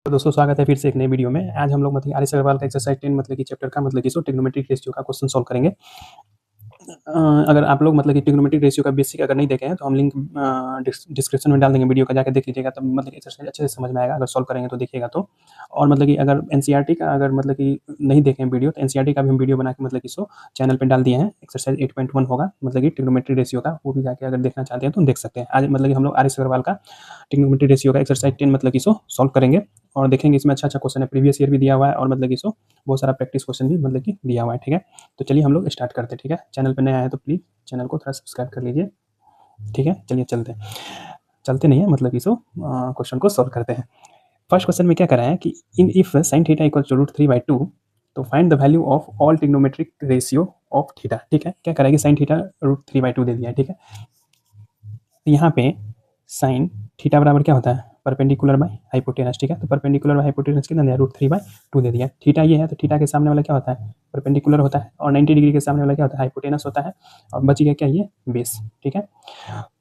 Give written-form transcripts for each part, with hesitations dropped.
तो दोस्तों स्वागत है फिर से एक नई वीडियो में। आज हम लोग मतलब आर एस अग्रवाल का एक्सरसाइज 10 मतलब कि चैप्टर का मतलब कि ट्रिग्नोमेट्रिक रेशियो का क्वेश्चन सॉल्व करेंगे। अगर आप लोग मतलब कि ट्रिग्नोमेट्रिक रेशियो का बेसिक अगर नहीं देखे हैं तो हम लिंक डिस्क्रिप्शन में डाल देंगे, वीडियो का जाकर देख लीजिएगा, तब मतलब एक्सरसाइज अच्छे से समझ में आएगा अगर सॉल्व करेंगे तो देखिएगा तो। और मतलब कि अगर एनसीईआरटी का अगर मतलब कि नहीं देखें वीडियो तो एनसीईआरटी का भी हम वीडियो बना के मतलब कि चैनल पर डाल दिए हैं। एक्सरसाइज 8.1 होगा मतलब कि ट्रिग्नोमेट्रिक रेशियो का, वो भी जाके अगर देखना चाहते हैं तो देख सकते हैं। आज मतलब कि हम लोग आर एस अग्रवाल का ट्रिग्नोमेट्रिक रेशियो का एक्सरसाइज 10 मतलब कि सॉल्व करेंगे और देखेंगे। इसमें अच्छा अच्छा क्वेश्चन है, प्रीवियस ईयर भी दिया हुआ है और मतलब कि बहुत सारा प्रैक्टिस क्वेश्चन भी मतलब कि दिया हुआ है। ठीक है, तो चलिए हम लोग स्टार्ट करते हैं। ठीक है, चैनल पर नया है तो प्लीज़ चैनल को थोड़ा सब्सक्राइब कर लीजिए। ठीक है, चलिए चलते नहीं है मतलब कि क्वेश्चन को सॉल्व करते हैं। फर्स्ट क्वेश्चन में क्या करा है कि इन if sine theta equal to √3/2 तो find the value of all trigonometric ratio of theta. ठीक है, क्या करा है कि साइन थीटा √3/2 दे दिया है। ठीक है, तो यहाँ पे साइन थीटा बराबर क्या होता है, परपेंडिकुलर बाय हाइपोटेनस। ठीक है, तो परपेंडिकुलर बाय हाइपोटेनस कितना दिया, √3/2 दे दिया। थीटा ये है तो थीटा के सामने वाला क्या होता है, परपेंडिकुलर होता है, और 90 डिग्री के सामने वाला क्या होता है, हाइपोटेनस होता है, और बच गया क्या, ये बेस। ठीक है,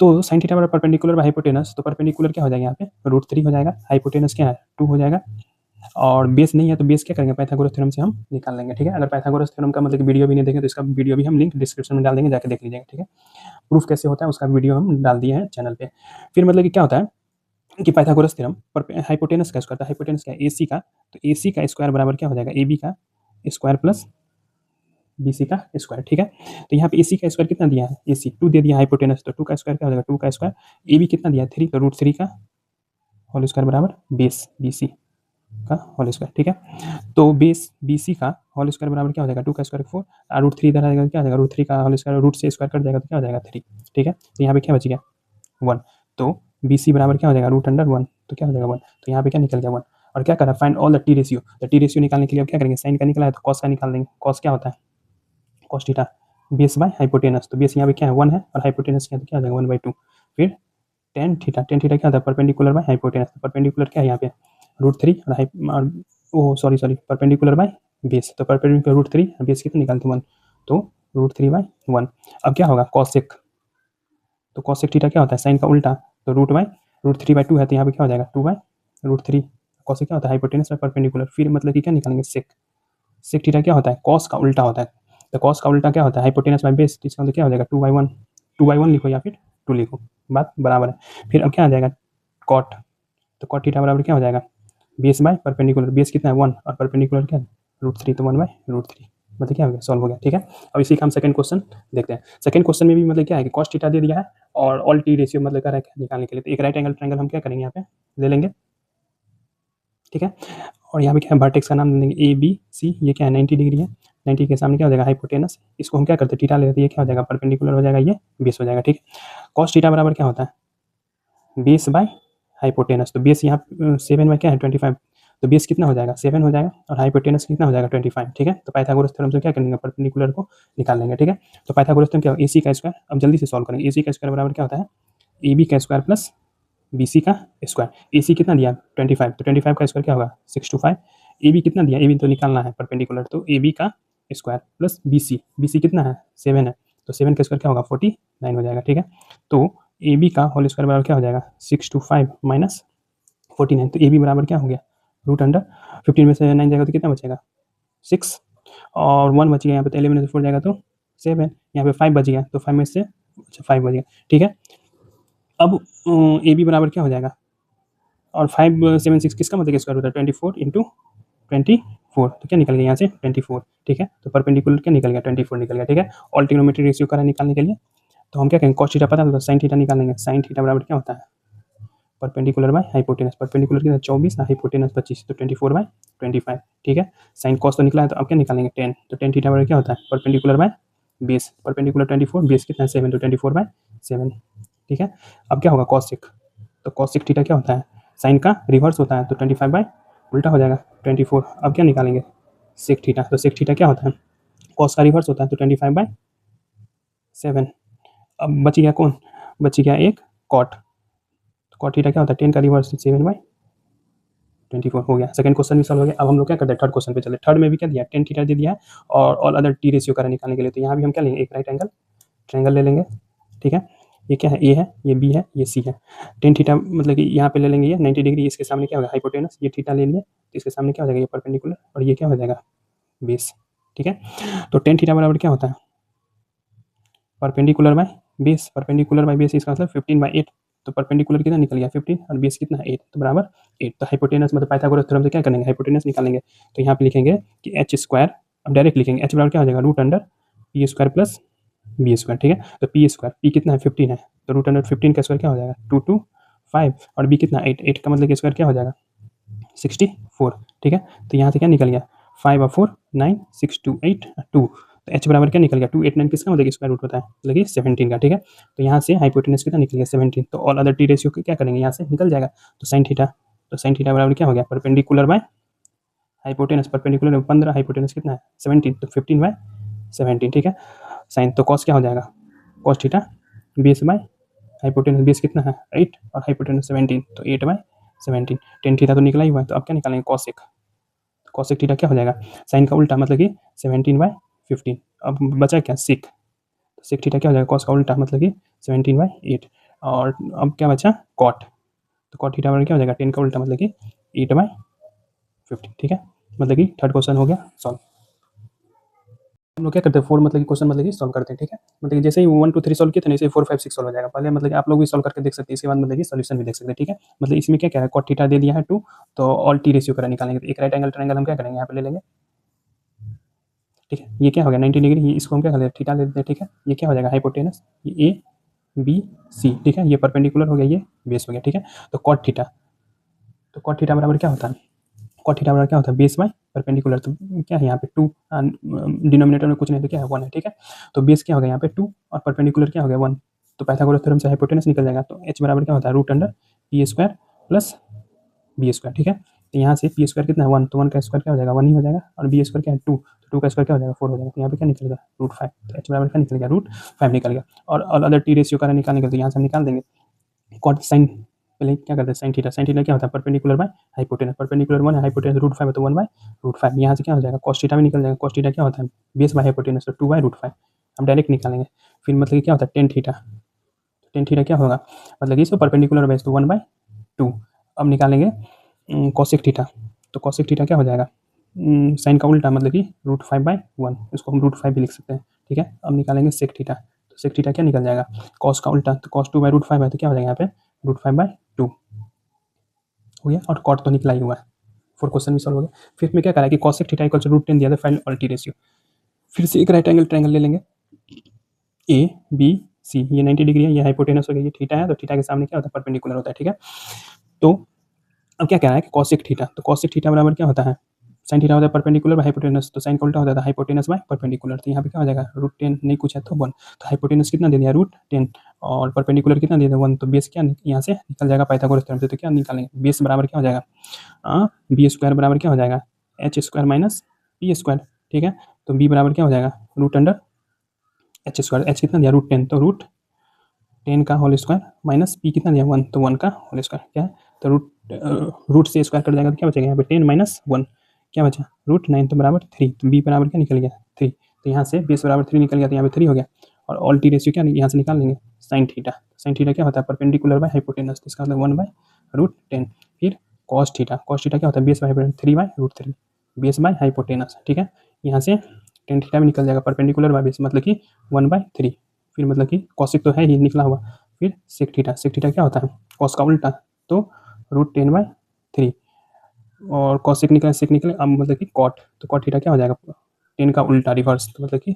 तो साइन थीटा बराबर परपेंडिकुलर बाय हाइपोटेनस, तो परपेंडिकुलर क्या हो जाएगा यहाँ पे, √3 हो जाएगा, हाइपोटेनस क्या है 2 हो जाएगा, और बेस नहीं है तो बेस क्या करेंगे, पाइथागोरस थ्योरम से हम निकाल लेंगे। ठीक है, अगर पाइथागोरस थ्योरम का मतलब वीडियो भी नहीं देखें तो इसका वीडियो भी हम लिंक डिस्क्रिप्शन में डाल देंगे, जाके देख लीजिएगा। ठीक है, प्रूफ कैसे होता है उसका वीडियो हम डाल दिए हैं चैनल पे। फिर मतलब कि क्या होता है कि पाइथागोरस थ्योरम पर हाइपोटेनस का स्क्वायर था, हाइपोटेनस क्या है, एसी का, तो एसी का स्क्वायर बराबर क्या हो जाएगा, एबी का स्क्वायर प्लस बीसी का स्क्वायर। ठीक है, तो यहाँ पे एसी का स्क्वायर कितना दिया है, एसी 2 दे दिया, हाइपोटेनस तो 2 का स्क्वायर क्या हो जाएगा, 2 का स्क्वायर, एबी कितना दिया है 3, तो √3 का होल स्क्वायर बराबर बेस बीसी का होल स्क्वायर। ठीक है, तो बेस बीसी का होल स्क्वायर बराबर क्या हो जाएगा, 2 का स्क्वायर 4, और √3 इधर आएगा क्या हो जाएगा, √3 का होल स्क्वायर, रूट से स्क्वायर कट जाएगा तो क्या हो जाएगा 3। ठीक है, तो यहाँ पे क्या बच गया 1, तो बी सी बराबर क्या हो जाएगा, √1, तो क्या हो जाएगा 1, तो यहाँ पे क्या निकल गया 1। और क्या करा, find all the T ratio, तो टी रेशियो निकालने के लिए अब क्या करेंगे, साइन का निकला है तो कॉस का निकाल देंगे। कॉस क्या होता है, cos theta base by hypotenuse, तो बेस यहाँ पे क्या है 1 है, और हाइपोटेनस क्या है तो क्या हो जाएगा 1/2। फिर टेन थीटा क्या होता है, परपेंडिकुलर बाय हाइपोटेनस, तो परपेंडिकुलर क्या है यहाँ पे √3 और ओ सॉरी परपेंडिकुलर बाय बेस, तो परपेंडिकुलर √3 बेस कितना निकालते 1, तो √3/1। अब क्या होगा कॉसेक, तो कॉसेक थीटा क्या होता है, साइन का उल्टा, तो √3/2 है तो यहाँ पे क्या हो जाएगा 2/√3। कॉसेक क्या होता है, हाइपोटेनस बाय परपेंडिकुलर। फिर मतलब कि क्या निकालेंगे, सेक, सेक थीटा क्या होता है, कॉस का उल्टा होता है, तो कॉस का उल्टा क्या होता है, हाइपोटेनस बाय बेस, तो इसका मतलब क्या हो जाएगा 2/1, 2/1 लिखो या फिर 2 लिखो, बात बराबर है। फिर अब क्या आ जाएगा कॉट, तो कॉट थीटा बराबर क्या हो जाएगा, बेस बाय परपेंडिकुलर, बेस कितना है 1 और परपेंडिकुलर क्या है √3, तो 1/√3, मतलब क्या हो गया, सॉल्व हो गया। ठीक है, अब इसी का हम सेकंड क्वेश्चन देखते हैं। सेकंड क्वेश्चन में भी मतलब क्या है कि कॉस थीटा दे दिया है और ऑल टी रेशियो मतलब क्या है निकालने के लिए, तो एक राइट एंगल ट्रायंगल हम क्या करेंगे यहाँ पे ले लेंगे। ठीक है, और यहाँ पे क्या है, वर्टेक्स का नाम दे देंगे ए बी सी, ये क्या है 90 डिग्री है, 90 के सामने क्या हो जाएगा हाइपोटेनस, इसको हम क्या करते हैं थीटा ले लेते हैं, ये क्या हो जाएगा परपेंडिकुलर हो जाएगा, ये बेस हो जाएगा। ठीक है, कॉस थीटा बराबर क्या होता है, बेस बाय हाइपोटेनस, तो बेस यहाँ 7 में क्या है 25, तो बेस कितना हो जाएगा 7 हो जाएगा, और हाइपोटेनस कितना हो जाएगा 25। ठीक है, तो पाइथागोरस थ्योरम से क्या करेंगे, परपेंडिकुलर को निकाल लेंगे। ठीक है, तो पाइथागोरस थ्योरम क्या होगा, एसी का स्क्वायर, अब जल्दी से सॉल्व करेंगे। एसी का स्क्वायर बराबर क्या होता है, ए बी का स्क्वायर प्लस बी सी का स्क्वायर। ए सी कितना दिया 25, तो 25 का स्क्वायर क्या होगा 625। ए बी कितना दिया, ए बी तो निकालना है परपेंडिकुलर, तो ए बी का स्क्वायर प्लस बी सी कितना है 7 है, तो 7 का स्क्वायर क्या होगा 49 हो जाएगा। ठीक है, तो ए बी का होल स्क्वायर बराबर क्या हो जाएगा 625 माइनस 49, तो ए बी बराबर क्या हो गया √15 में से 9 जाएगा तो कितना बचेगा 6, और 1 बच गया यहाँ पे, तो 11 में से 4 जाएगा तो 7, यहाँ पे 5 बच गया, तो 5 में से 5 बच गया। ठीक है, अब ए बी बराबर क्या हो जाएगा, और 5 7 6 किसका मतलब स्क्वायर होता है 24 इंटू 24, तो क्या निकल गया यहाँ से 24। ठीक है, तो परपेंडिकुलर क्या निकल गया 24 निकल गया। ठीक है, ऑल ट्रिग्नोमेट्रिक रेशियो करा निकालने के लिए तो हम क्या करेंगे, कॉस थीटा पता था तो साइन थीटा निकालेंगे। साइन थीटा बराबर क्या होता है, परपेंडिकुलर बाय हाइपोटेनस, परपेंडिकुलर कितना 24, हाइपोटेनस 25, तो 24/25। ठीक है, साइन कॉस तो निकला है तो अब क्या निकालेंगे 10, तो 10 थीटा बराबर क्या होता है, perpendicular by base, perpendicular 24, base कितना है 7, तो 24/7। ठीक है, अब क्या होगा कॉसिक, तो कॉसिक थीटा क्या होता है, साइन का रिवर्स होता है, तो 25 बाय उल्टा हो जाएगा 24। अब क्या निकालेंगे सेक थीटा, तो सेक थीटा क्या होता है, कॉस का रिवर्स होता है, तो 25/7। अब बच गया कौन, बच गया एक कॉट, तो कॉट थीटा क्या होता है 10 का रिवर्स 7/24 हो गया। सेकंड क्वेश्चन भी सॉल्व हो गया। अब हम लोग क्या करते हैं थर्ड क्वेश्चन पे चले। थर्ड में भी क्या दिया 10 थीटा दे दिया है और ऑल अदर टी रेशियो करा निकालने के लिए, तो यहाँ भी हम क्या लेंगे एक राइट एंगल ट्रायंगल ले लेंगे। ठीक है, ये क्या है, ए है, ये बी है, ये सी है। टेन थीटा मतलब कि यहाँ पे ले लेंगे ये 90 डिग्री, इसके सामने क्या होगा हाइपोटेनस, ये थीटा ले लिए तो इसके सामने क्या हो जाएगा ये परपेंडिकुलर, और ये क्या हो जाएगा बेस। ठीक है, तो टेन थीटा बराबर क्या होता है perpendicular by base, perpendicular by base इसका मतलब 15/8। तो परपेंडिकुलर कितना निकल गया 15 और बेस कितना 8, तो बराबर 8। तो हाइपोटेनस मतलब पाइथागोरस थ्योरम से क्या करेंगे हाइपोटेनस निकालेंगे। तो यहाँ पे लिखेंगे कि एच स्क्वायर, अब डायरेक्ट लिखेंगे एच बराबर क्या हो जाएगा root under P square plus B square. ठीक है, तो पी स्क्वायर पी कितना है 15 है, तो रूट अंडर 15 का स्क्वायर क्या हो जाएगा 2 2 5, और बी कितना 8, 8 का मतलब कि स्क्वायर क्या हो जाएगा 64। ठीक है, तो यहाँ से क्या निकल गया 5 और 4 9 6 2 8 2, तो एच बराबर क्या निकल गया 289 किसका मतलब स्क्वायर रूट होता है मतलब कि 17 का। ठीक है, तो यहाँ से हाइपोटेनस कितना निकल गया 17, तो ऑल अदर टी रेशियो क्या करेंगे यहाँ से निकल जाएगा। तो साइन थीटा, तो साइन थीटा बराबर क्या हो गया perpendicular by hypotenuse, perpendicular 15 hypotenuse कितना है 17, तो 15/17। ठीक है, साइन तो कॉस क्या हो जाएगा cos theta base by hypotenuse, base कितना है 8 और हाइपोटेनस 17, तो 8/17। टेन थीटा तो निकला ही हुआ है, तो अब क्या निकालेंगे कॉसेक, कॉसेक थीटा क्या हो जाएगा साइन का उल्टा मतलब कि 17/15। अब बचा क्या सिक, तो सिक थीटा क्या हो जाएगा कॉस का उल्टा मतलब कि 17/8। और अब क्या बचा कॉट, तो कॉट थीटा बराबर क्या हो जाएगा 10 का उल्टा मतलब कि 8/15। ठीक है, मतलब कि थर्ड क्वेश्चन हो गया सॉल्व। हम लोग क्या करते हैं फोर मतलब कि क्वेश्चन मतलब कि सॉल्व करते हैं। ठीक है, मतलब कि जैसे ही 1 2 3 सॉल्व किए थे ऐसे 4 5 6 सॉल्व हो जाएगा। पहले मतलब कि आप लोग भी सॉल्व करके देख सकते हैं, इसके बाद मतलब कि सॉल्यूशन भी देख सकते हैं। ठीक है, मतलब इसमें क्या क्या है कॉट थीटा दे दिया है 2, तो ऑल टी रेशियो करा निकालेंगे, तो एक राइट एंगल ट्रायंगल हम क्या करेंगे यहाँ पे ले लेंगे। ठीक है, ये क्या हो गया 90 डिग्री, इसको हम क्या कर लेते थीटा ले लेते हैं। ठीक है, ये क्या हो जाएगा हाइपोटेनस, ये ए बी सी। ठीक है, ये परपेंडिकुलर हो गया, ये बेस हो गया। ठीक है, तो कॉट थीटा, तो कॉट थीटा बराबर क्या होता है कॉट थीटा बराबर क्या होता है बेस बाय परपेंडिकुलर। तो क्या है यहाँ पे 2, डिनोमिनेटर में कुछ नहीं तो क्या है 1 है। ठीक है, तो बेस क्या हो गया यहाँ पे 2 और परपेंडिकुलर क्या हो गया 1, तो पाइथागोरस थ्योरम से हाइपोटेनस निकल जाएगा। तो एच बराबर क्या होता है root under P square plus B square. ठीक है, तो यहाँ से पी स्क्वायर कितना है 1, तो 1 का स्क्वायर क्या हो जाएगा 1 ही हो जाएगा, और बी स्क्वायर क्या है 2, तो 2 का स्क्वायर क्या हो जाएगा 4 हो जाएगा। तो यहाँ पे क्या निकल गया रूट 5, तो एच बराबर क्या निकल गया रूट 5 निकल गया। और अदर टी रेशियो का निकालने के लिए यहाँ से हम निकाल देंगे कॉट साइन, पहले क्या करते हैं साइन थीटा, साइन थीटा क्या होता है परपेंडिकुलर बाय हाइपोटेनस, परपेंडिकुलर 1 है हाइपोटेनस रूट 5 है तो 1/√5। यहाँ से क्या हो जाएगा कॉस थीटा भी निकल जाएगा, कॉस थीटा क्या होता है बेस बाय हाइपोटेनस, तो 2/√5 हम डायरेक्ट निकालेंगे। फिर मतलब कि क्या होता है टेन थीटा, टेन थीटा क्या होगा मतलब कि इसको परपेंडिकुलर बेस तो 1/2। अब निकालेंगे कॉसिक थीटा, तो कॉसिक थीटा क्या हो जाएगा साइन का उल्टा मतलब कि √5/1, इसको हम √5 भी लिख सकते हैं। ठीक है, अब निकालेंगे सेक थीटा, तो सेक थीटा क्या निकल जाएगा कॉस का उल्टा, तो कॉस 2/√5 है तो क्या हो जाएगा यहाँ पे √5/2 हो गया, और कॉट तो निकला ही हुआ है। फोर क्वेश्चन भी सॉल्व हो गया। फिर में क्या करा कि कॉसेक थीटा इक्वल टू √10 दिया था, फाइंड ऑल टी रेशियो। फिर से एक राइट एंगल ट्रायंगल ले लेंगे ए बी सी, ये 90 डिग्री है, ये हाइपोटेनस हो गया, ये थीटा है, तो थीटा के सामने क्या होता है परपेंडिकुलर होता है। ठीक है, तो अब क्या कह रहा है कि कॉसेक थीटा, तो कॉसेक थीटा बराबर क्या होता है साइन थीटा होता है परपेंडिकुलर बाय हाइपोटेनस, तो साइन का उल्टा होता है हाइपोटेनस बाय परपेंडिकुलर, तो यहाँ पे क्या हो जाएगा √10 नहीं कुछ है तो 1, तो हाइपोटेनस कितना दे दिया √10 और परपेंडिकुलर कितना दे दिया 1, तो बेस क्या यहाँ से निकल जाएगा पाइथागोरस थ्योरम से, तो क्या निकालेंगे बेस बराबर क्या हो जाएगा बी स्क्वायर बराबर क्या हो जाएगा H square minus P square. ठीक है, तो बी बराबर क्या हो जाएगा root under H square, H कितना दिया √10, तो √10 का होल स्क्वायर माइनस पी कितना दिया 1, तो 1 का होल स्क्वायर क्या है, तो रूट से स्क्वायर कट जाएगा तो क्या बचेगा यहाँ पे 10 माइनस 1 क्या बचा √9, तो बराबर 3, तो बी बराबर क्या निकल गया 3, तो यहाँ से बेस बराबर 3 निकल गया, तो यहाँ पे 3 हो गया। और ऑल टी रेशियो क्या यहाँ से निकाल लेंगे साइन थीटा, साइन थीटा क्या होता है परपेंडिकुलर बाय हाइपोटेनस, इसका मतलब 1/√10। फिर कॉस थीटा, कॉस थीटा क्या होता है base by hypotenuse 3/√3 base by hypotenuse. ठीक है, यहाँ से टेन थीटा भी निकल जाएगा परपेंडिकुलर बाय बेस मतलब कि 1/3, फिर मतलब कि कॉसिक तो है ही निकला हुआ। फिर सेक थीटा, सेक थीटा क्या होता है कॉस का उल्टा, तो √10/3 और कॉसिक निकले सेक निकले, अब मतलब कि कॉट, तो कॉट थीटा क्या हो जाएगा 10 का उल्टा रिवर्स, तो मतलब कि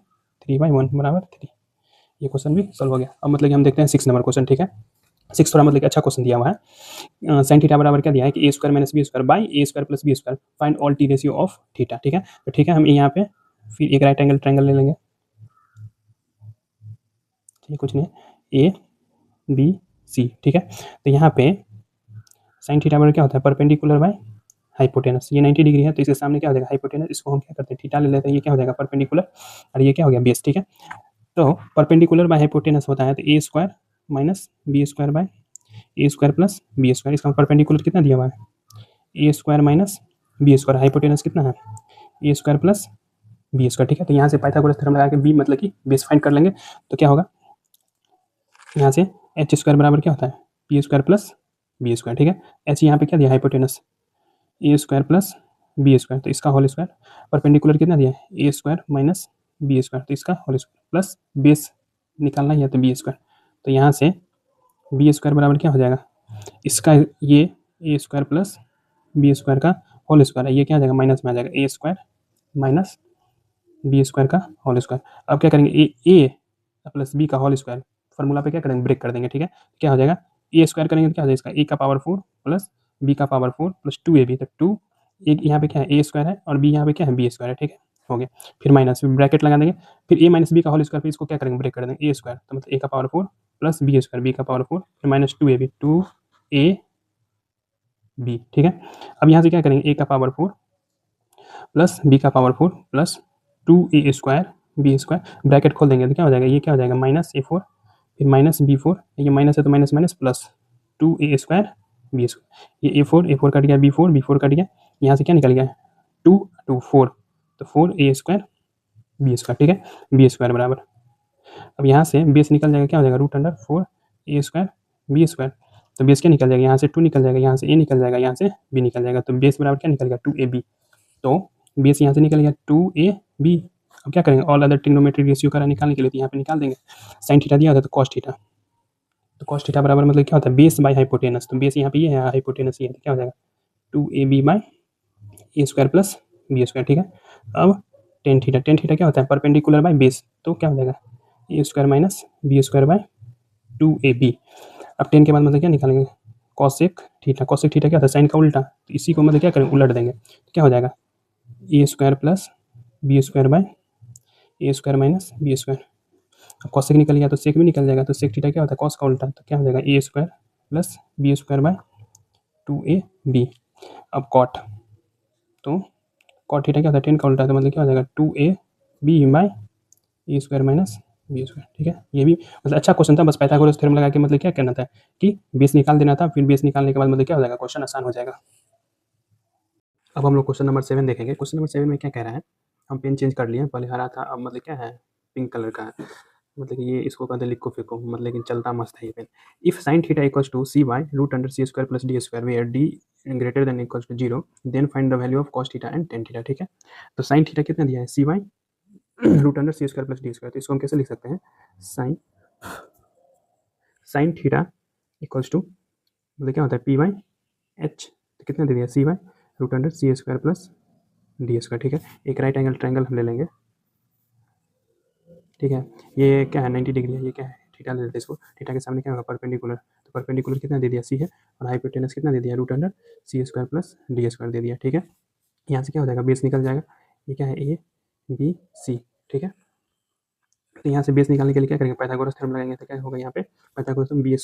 3/1 बराबर 3। ये क्वेश्चन भी सॉल्व हो गया। अब मतलब कि हम देखते हैं 6 नंबर क्वेश्चन। ठीक है, 6 थोड़ा मतलब कि अच्छा क्वेश्चन दिया हुआ है। साइन थीटा बराबर क्या दिया है कि A square minus B square by A square plus B square, find all T ratio of theta. ठीक है, तो ठीक है हम यहाँ पे फिर एक राइट एंगल ट्रायंगल ले लेंगे, ठीक कुछ नहीं ए बी सी। ठीक है, तो यहाँ पे साइन थीटा बराबर क्या होता है परपेंडिकुलर बाय हाइपोटेनस, ये 90 डिग्री है तो इसके सामने क्या हो जाएगा हाइपोटेनस, इसको हम क्या करते हैं थीटा ले लेते हैं, ये क्या हो जाएगा परपेंडिकुलर और ये क्या हो गया बेस। ठीक है, तो परपेंडिकुलर बाय हाइपोटेनस होता है तो A square minus B square by A square plus B square, इसका परपेंडिकुलर कितना दिया हुआ है A square minus B square, hypotenuse कितना है A square plus B square. ठीक है, तो यहाँ से पाइथागोरस थ्योरम लगा के बी मतलब कि बेस फाइंड कर लेंगे, तो क्या होगा यहाँ से एच स्क्वायर बराबर क्या होता है P square plus B square, ठीक है। एच यहाँ पे क्या दिया hypotenuse A square plus B square, तो इसका होल स्क्वायर। परपेंडिकुलर कितना दिया है A square minus B square, तो इसका होल स्क्वायर प्लस बेस निकालना ही है तो बी स्क्वायर। तो यहाँ से बी स्क्वायर बराबर क्या हो जाएगा इसका ये ए स्क्वायर प्लस बी स्क्वायर का होल स्क्वायर है, ये क्या आ जाएगा माइनस में आ जाएगा A square minus B square का होल स्क्वायर। अब क्या करेंगे ए प्लस बी का होल स्क्वायर फॉर्मूला पे क्या करेंगे ब्रेक कर देंगे, ठीक है। क्या हो जाएगा ए स्क्वायर करेंगे तो क्या हो जाएगा इसका ए का पावर 4 प्लस बी का पावर 4 प्लस 2 ए बी, तो 2 एक यहाँ पे क्या है ए स्क्वायर है और बी यहाँ पे क्या है बी स्क्वायर है, ठीक है। हो गया, फिर माइनस ब्रैकेट लगा देंगे, फिर ए माइनस बी का होल स्क्वायर, फिर इसको क्या करेंगे ब्रेक कर देंगे ए स्क्वायर, तो मतलब ए का power 4 plus B square, B का पावर 4 फिर minus 2 A B, 2 A B, ठीक है। अब यहाँ से क्या करेंगे ए का पावर 4 प्लस बी का power 4 plus 2 A square B square, bracket खोल देंगे तो क्या हो जाएगा ये क्या हो जाएगा माइनस ए 4 फिर माइनस बी 4, ये माइनस है तो minus minus plus 2 A square B square, ये ए 4 कट गया बी 4 कट गया, यहाँ से क्या निकल गया 2 4, तो 4 ए स्क्वायर बी स्क्वायर, ठीक है। बी स्क्वायर बराबर, अब यहाँ से बेस निकल जाएगा क्या हो जाएगा रूट अंडर 4 ए स्क्वायर बी स्क्वायर, तो बेस क्या निकल जाएगा यहाँ से 2 निकल जाएगा, यहाँ से ए निकल जाएगा, यहाँ से बी निकल जाएगा, तो बेस बराबर क्या निकल गया 2 ए बी, तो बेस यहाँ से निकल गया 2 ए बी। अब क्या करेंगे ऑल अदर ट्रिग्नोमेट्रिक रेशियो का निकालने के लिए तो यहाँ पे निकाल देंगे, साइन थीटा दिया होता है तो कॉस थीटा, तो कॉस थीटा बराबर मतलब क्या होता है बेस बाई हाइपोटेनस, तो बेस यहाँ पे ये है हाइपोटेनस ये है, तो क्या हो जाएगा 2 A B by A square plus B square, ठीक है। अब टेन थीटा क्या होता है परपेंडिकुलर बाई बेस, तो क्या हो जाएगा A square minus B square by 2 A B. अब 10 के बाद मतलब क्या निकालेंगे कॉसेक थीटा, कॉसेक थीटा क्या होता है साइन का उल्टा, तो इसी को मतलब क्या करेंगे उलट देंगे, तो क्या हो जाएगा A square plus B square by A square minus B square. अब कॉसेक निकल गया तो सेक भी निकल जाएगा, तो सेक थीटा क्या होता है कॉस का उल्टा, तो क्या हो जाएगा A square plus B square by 2 A B. अब कॉट, तो कॉट थीटा क्या होता है 10 का उल्टा, तो मतलब क्या हो जाएगा 2 A B by A square minus B square, ठीक है। ये भी मतलब अच्छा क्वेश्चन था, बस पाइथागोरस थ्योरम लगा के मतलब क्या करना था कि बेस निकाल देना था, फिर बेस निकालने के बाद मतलब क्या हो जाएगा क्वेश्चन आसान हो जाएगा। अब हम लोग क्वेश्चन नंबर 7 देखेंगे। क्वेश्चन नंबर 7 में क्या कह रहा है, हम पेन चेंज कर लिए हैं, पहले हरा था अब मतलब क्या है पिंक कलर का है, मतलब कि ये इसको कहते हैं लिखो फेंको, मतलब लेकिन चलता मस्त है ये pen. If sine theta equals to C by root under C square plus D square where D greater than equals to 0 then find the value of cos theta and tan theta, ठीक है। तो sine theta कितना दिया है C by root under C square plus D square, तो इसको हम कैसे लिख सकते हैं sine sine theta equals to मतलब क्या होता है पी बाई एच, तो कितना दे दिया C by root under C square plus D square, ठीक है। एक राइट एंगल ट्रायंगल हम ले लेंगे, ठीक है। ये क्या है 90 डिग्री है, ये क्या है थीटा ले लेते हैं इसको, थीटा के सामने क्या होगा परपेंडिकुलर, तो परपेंडिकुलर कितना दे दिया सी है, और हाइपोटेनस कितना दे दिया root under C square plus D square दे दिया, ठीक है। यहाँ से क्या हो जाएगा बेस निकल जाएगा, ये क्या है ए बी सी, ठीक है। तो यहाँ से बेस निकालने के लिए क्या करेंगे पाइथागोरस थ्योरम लगाएंगे, तो क्या होगा यहाँ पे Pythagoras B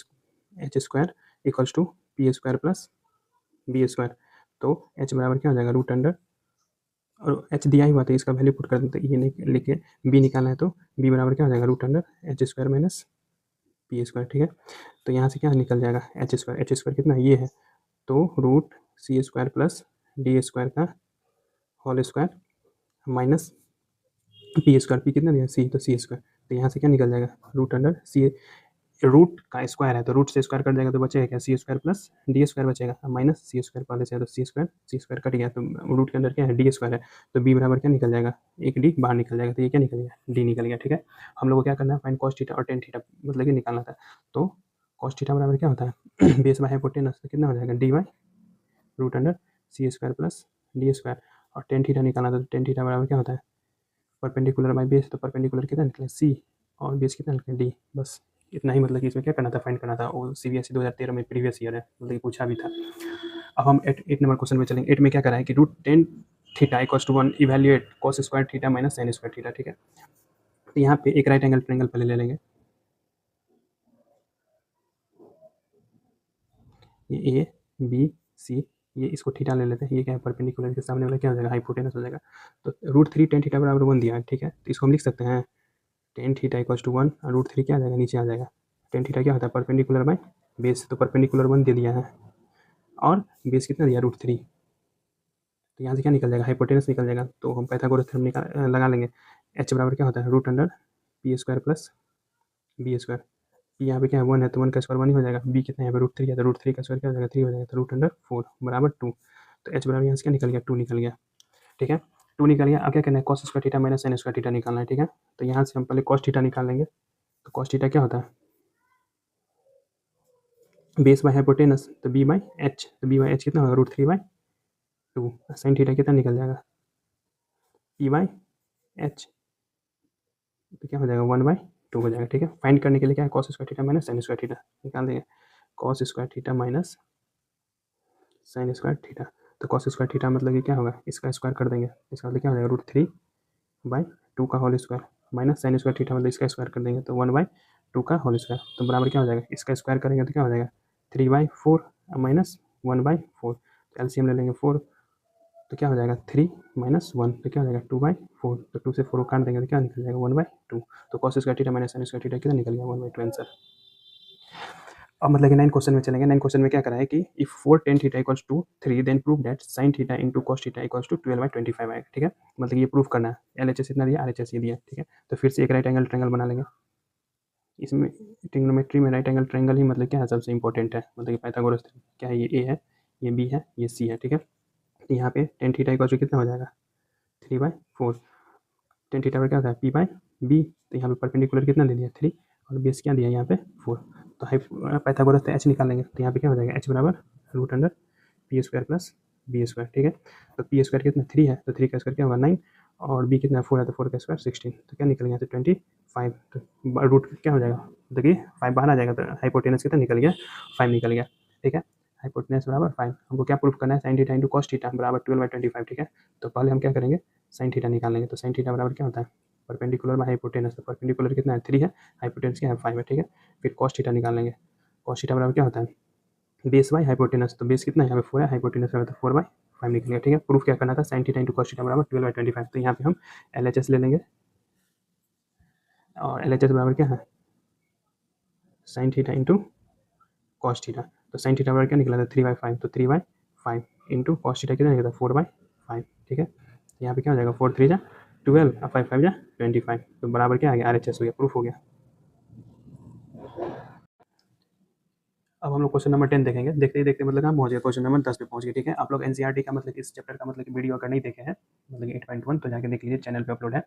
H square equals to P square plus B square, तो एच बराबर क्या हो जाएगा रूट अंडर, और एच दिया ही हुआ था इसका वैल्यू पुट कर देते, ये नहीं लेके बी निकालना है, तो बी बराबर क्या हो जाएगा root under H square minus P square, ठीक है। तो यहाँ से क्या निकल जाएगा एच स्क्वायर कितना ये है, तो root C square plus D square का whole square minus P square, P कितना दिया सी, तो सी स्क्वायर, तो यहाँ से क्या निकल जाएगा रूट अंडर सी, रूट का स्क्वायर है तो रूट से स्क्वायर कट जाएगा तो बचेगा क्या सी स्क्वायर प्लस डी स्क्वायर बचेगा, माइनस सी स्क्वायर पहले से है तो सी स्क्वायर कट गया, तो रूट के अंदर क्या है डी स्क्वायर है, तो बी बराबर क्या निकल जाएगा एक डी बाहर निकल जाएगा, तो ये क्या निकल गया डी निकल गया, ठीक है। हम लोग को क्या करना है फाइन कॉस थीटा और टेन थीटा मतलब कि निकालना था, तो कॉस थीटा बराबर क्या होता है बेस बाय हाइपोटेनस, तो कितना हो जाएगा D by root under C square plus D square, और टेन थीटा निकालना था, तो टेन थीटा बराबर क्या होता है परपेंडिकुलर बाई बेस, तो परपेंडिकुलर कितना निकले सी और बेस कितना निकले डी, बस इतना ही, मतलब कि इसमें क्या करना था फाइंड करना था, वो CBSE 2013 में प्रीवियस ईयर है मतलब कि पूछा भी था। अब हम 8 नंबर क्वेश्चन में चलेंगे। 8 में क्या करा है कि root tan theta equals to 1 evaluate cos square theta minus sine square theta, ठीक है। तो यहाँ पे एक राइट एंगल ट्रायंगल पहले ले लेंगे, ये ए बी सी, ये इसको थीटा ले लेते हैं, ये क्या है परपेंडिकुलर के सामने वाला क्या हो जाएगा हाइपोटेनस हो जाएगा, तो रूट थ्री टेन थीटा बराबर 1 दिया है, ठीक है। तो इसको हम लिख सकते हैं टेन थीटा इक्वल्स टू 1 और रूट थ्री क्या आ जाएगा नीचे आ जाएगा, टेन थीटा क्या होता है परपेंडिकुलर बाई बेस, तो परपेंडिकुलर 1 दे दिया है और बेस कितना दिया रूट थ्री, तो यहाँ से क्या निकल जाएगा हाइपोटेनस निकल जाएगा, तो हम पाइथागोरस थ्योरम लगा लेंगे। एच बराबर क्या होता है root under P square plus B square, P यहाँ पे क्या है 1 है, तो 1 का स्क्वायर 1 ही हो जाएगा। बी कितना है यहाँ पे √3 है, तो √3 का स्क्वायर क्या हो जाएगा 3 हो जाएगा, तो √4 बराबर 2। तो एच बराबर यहाँ से क्या निकल गया 2 निकल गया। ठीक है, 2 निकल गया। अब क्या करना है cos square theta minus sine square theta निकालना है। ठीक है, तो यहाँ से हम पहले कॉस थीटा निकाल लेंगे। तो कॉस थीटा क्या होता है बेस बाय हाइपोटेनस, तो बी बाई एच, तो बी बाई एच कितना होगा √3/2। साइन थीटा कितना निकल जाएगा पी बाई एच, तो क्या हो जाएगा 1/2 हो जाएगा। ठीक है, फाइंड करने के लिए क्या है cos square theta minus sine square theta निकाल देंगे। Cos square theta minus sine square theta, तो कॉस स्क्वायर थीटा मतलब कि क्या होगा इसका स्क्वायर कर देंगे, इसका मतलब क्या हो जाएगा √3/2 का whole square minus sine square theta मतलब इसका स्क्वायर कर देंगे तो 1/2 का होल स्क्वायर, तो बराबर क्या हो जाएगा इसका स्क्वायर करेंगे तो क्या हो जाएगा 3/4 माइनस 1/4, तो एलसीएम ले लेंगे 4, तो क्या हो जाएगा 3 माइनस 1, तो क्या हो जाएगा 2/4, तो 2 से 4 को काट देंगे तो क्या निकल जाएगा 1/2। तो cos square theta minus sine square theta कितना निकल गया 1/2 आंसर। अब मतलब कि 9 क्वेश्चन में चलेंगे। 9 क्वेश्चन में क्या करा है कि if 4 tan theta equals to 3 then prove that sin theta into cos theta equals to 12/25 आएगा। ठीक है, मतलब ये प्रूफ करना है। एलएचएस इतना दिया, आरएचएस ये दिया। ठीक है, तो फिर से एक राइट एंगल ट्रायंगल बना लेंगे। इसमें ट्रिग्नोमेट्री में राइट एंगल ट्रायंगल ही मतलब क्या है सबसे इंपॉर्टेंट है, मतलब कि पाइथागोरस क्या है, ये ए है, ये बी है, ये सी है। ठीक है, तो यहाँ पे tan थीटा इक्वल्स टू कितना हो जाएगा 3/4। tan थीटा पर क्या होता है पी बाई बी, तो यहाँ पे परपेंडिकुलर कितना दे दिया 3 और बेस क्या दिया यहाँ पे 4, तो हाई पाइथागोरस तो एच निकालेंगे, तो यहाँ पे क्या हो जाएगा एच बराबर √π² प्लस b²। ठीक है, तो p² कितना 3 है, तो 3 का स्क्वायर क्या होगा 9, और b कितना 4 है, तो 4 का स्क्वायर 16, तो क्या निकल गया तो 25, तो रूट क्या हो जाएगा देखिए 5 बाहर आ जाएगा, तो हाइपोटेनस कितना निकल गया 5 निकल गया। ठीक है, हाइपोटेनस बराबर 5, हमको क्या प्रूफ करना है sin theta into cos theta बराबर 12/25। ठीक है, तो पहले हम क्या करेंगे sin थीटा निकाल लेंगे, तो sin थीटा बराबर क्या होता है परपेंडिकुलर बाय हाइपोटेनस, तो परपेंडिकुलर कितना है 3 है, हाइपोटेनस क्या है 5 है। ठीक है, फिर cos थीटा निकाल लेंगे। cos थीटा बराबर क्या होता है बेस बाय हाइपोटेनस, तो बेस कितना है यहाँ पे 4 है, हाइपोटेनस बराबर तो 4/5 निकल गया। ठीक है, प्रूफ क्या करना था sin theta into cos theta बराबर 12/25, तो यहाँ पे हम LHS ले लेंगे, और LHS बराबर क्या है sin theta into cos theta, तो sin थीटा बराबर क्या निकला था 3/5, तो 3/5 इंटू cos थीटा कितना निकला था 4/5। ठीक है, तो यहाँ पे क्या हो जाएगा 4 3 जा 12 और 5 5 जा 25, तो बराबर क्या आ गया RHS हो गया, प्रूफ हो गया। अब हम लोग क्वेश्चन नंबर 10 देखेंगे। देखते ही देखते मतलब हम पहुंच गए क्वेश्चन नंबर 10 पे पहुंच गए। ठीक है, आप लोग एनसीईआरटी का मतलब इस चैप्टर का मतलब वीडियो अगर नहीं देखे हैं मतलब 8.1 तो जाके देख लीजिए, चैनल पे अपलोड है।